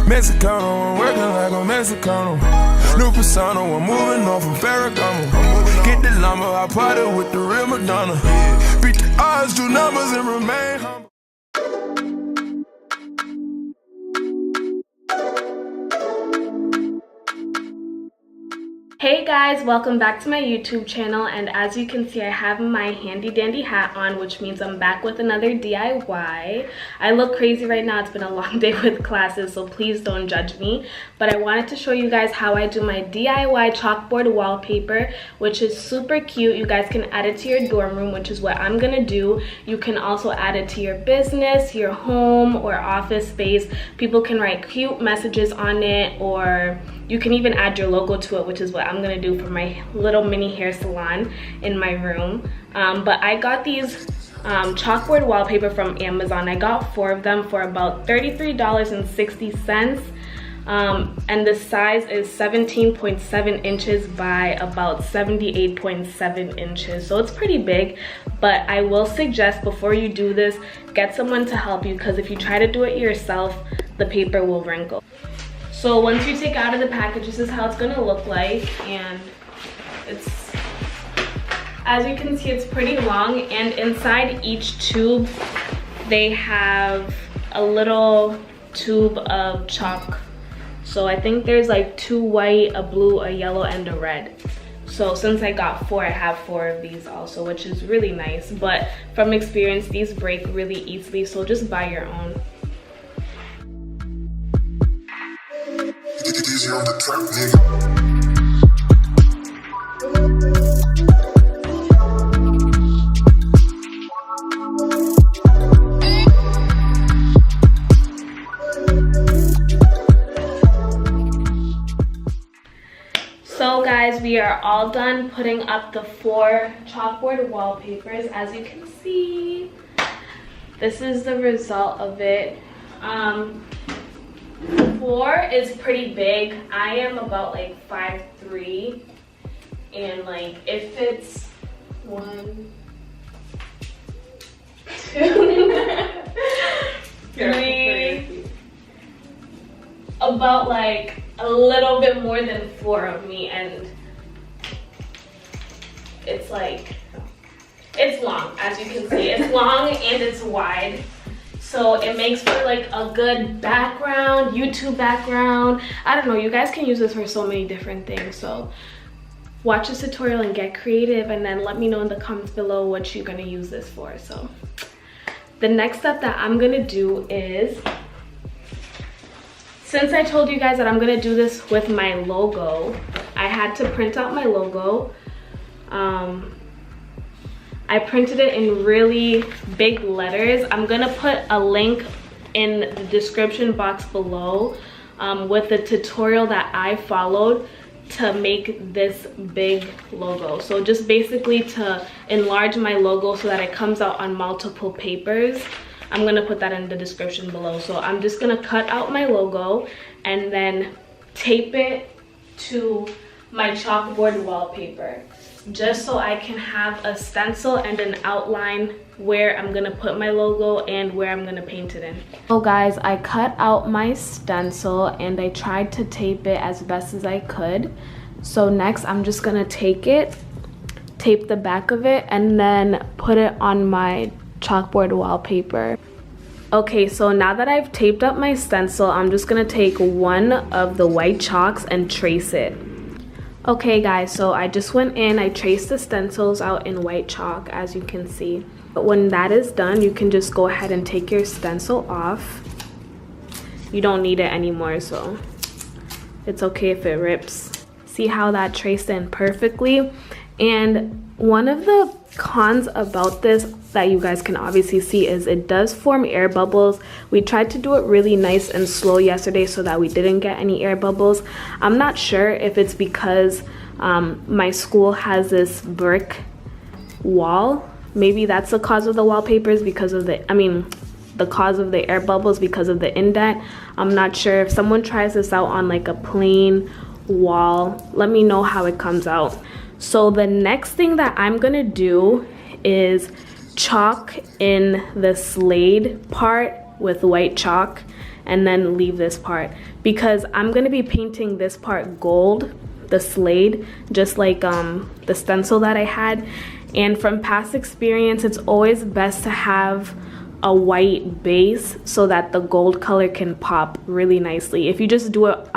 Mexicano, I'm working like a Mexicano. New persona, I'm moving on from Ferragamo. Get the llama, I party with the real Madonna. Beat the odds, do numbers and remain humble. Hey guys, welcome back to my YouTube channel, and as you can see I have my handy dandy hat on, which means I'm back with another DIY. I look crazy right now. It's been a long day with classes, so please don't judge me, but I wanted to show you guys how I do my DIY chalkboard wallpaper, which is super cute. You guys can add it to your dorm room, which is what I'm gonna do. You can also add it to your business, your home, or office space. People can write cute messages on it, or you can even add your logo to it, which is what I'm gonna do for my little mini hair salon in my room. But I got these chalkboard wallpaper from Amazon. I got 4 of them for about $33.60. And the size is 17.7 inches by about 78.7 inches. So it's pretty big, but I will suggest before you do this, get someone to help you, because if you try to do it yourself, the paper will wrinkle. So once you take out of the package, this is how it's gonna look like, and it's, as you can see, it's pretty long, and inside each tube they have a little tube of chalk. So I think there's like 2 white, a blue, a yellow, and a red. So since I got 4, I have 4 of these also, which is really nice, but from experience these break really easily, so just buy your own. Easy on the track, nigga. So guys, we are all done putting up the 4 chalkboard wallpapers. As you can see, this is the result of it. 4 is pretty big. I am about like 5'3", and like it fits 1, 2, 3, about like a little bit more than 4 of me, and it's like, it's long, as you can see. It's long and it's wide. So it makes for like a good background, YouTube background. I don't know, you guys can use this for so many different things. So watch this tutorial and get creative, and then let me know in the comments below what you're gonna use this for. So the next step that I'm gonna do is, since I told you guys that I'm gonna do this with my logo, I had to print out my logo. I printed it in really big letters. I'm gonna put a link in the description box below with the tutorial that I followed to make this big logo. So just basically to enlarge my logo so that it comes out on multiple papers. I'm gonna put that in the description below. So I'm just gonna cut out my logo and then tape it to my chalkboard wallpaper, just so I can have a stencil and an outline where I'm gonna put my logo and where I'm gonna paint it in. So guys, I cut out my stencil and I tried to tape it as best as I could. So next I'm just gonna take it, tape the back of it, and then put it on my chalkboard wallpaper. Okay, so now that I've taped up my stencil, I'm just gonna take one of the white chalks and trace it. Okay guys, so I just went in, I traced the stencils out in white chalk, as you can see. But when that is done, you can just go ahead and take your stencil off. You don't need it anymore, so it's okay if it rips. See how that traced in perfectly? And one of the cons about this that you guys can obviously see is it does form air bubbles. We tried to do it really nice and slow yesterday so that we didn't get any air bubbles. I'm not sure if it's because my school has this brick wall. Maybe that's the cause of the wallpapers, because of the cause of the air bubbles because of the indent. I'm not sure. If someone tries this out on like a plain wall, let me know how it comes out. So the next thing that I'm gonna do is chalk in the Slade part with white chalk, and then leave this part, because I'm gonna be painting this part gold, the Slade, just like the stencil that I had. And from past experience, it's always best to have a white base so that the gold color can pop really nicely. If you just do it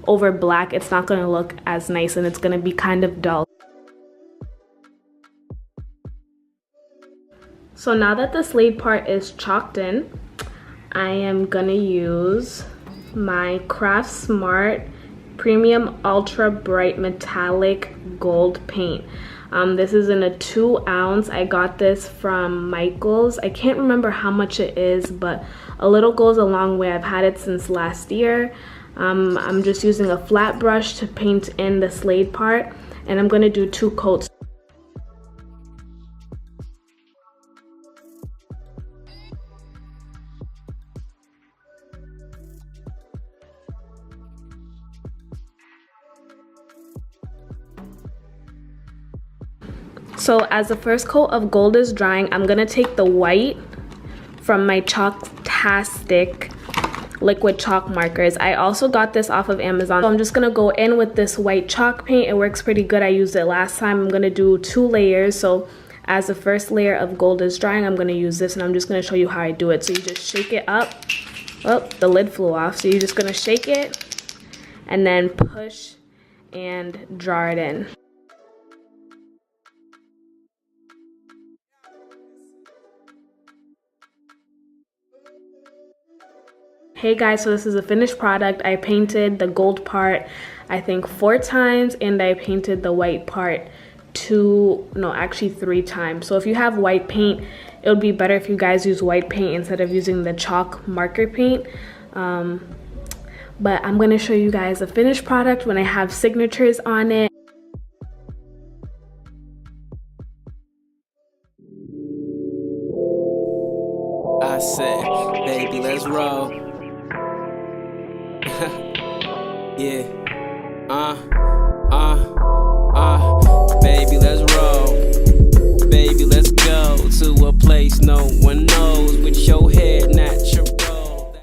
over black, it's not gonna look as nice and it's gonna be kind of dull. So now that the Slade part is chalked in, I am gonna use my Craft Smart Premium Ultra Bright Metallic Gold paint. This is in a 2 ounce. I got this from Michael's. I can't remember how much it is, but a little goes a long way. I've had it since last year. I'm just using a flat brush to paint in the Slade part, and I'm gonna do 2 coats. So as the first coat of gold is drying, I'm gonna take the white from my Chalktastic liquid chalk markers. I also got this off of Amazon. So I'm just gonna go in with this white chalk paint. It works pretty good. I used it last time. I'm gonna do 2 layers. So as the first layer of gold is drying, I'm gonna use this, and I'm just gonna show you how I do it. So you just shake it up. Oh, the lid flew off. So you're just gonna shake it and then push and draw it in. Hey guys, so this is a finished product. I painted the gold part, I think 4 times, and I painted the white part 3 times. So if you have white paint, it would be better if you guys use white paint instead of using the chalk marker paint. But I'm gonna show you guys a finished product when I have signatures on it. I said, baby, let's roll. Yeah. Baby, let's roll. Baby, let's go to a place no one knows with your head.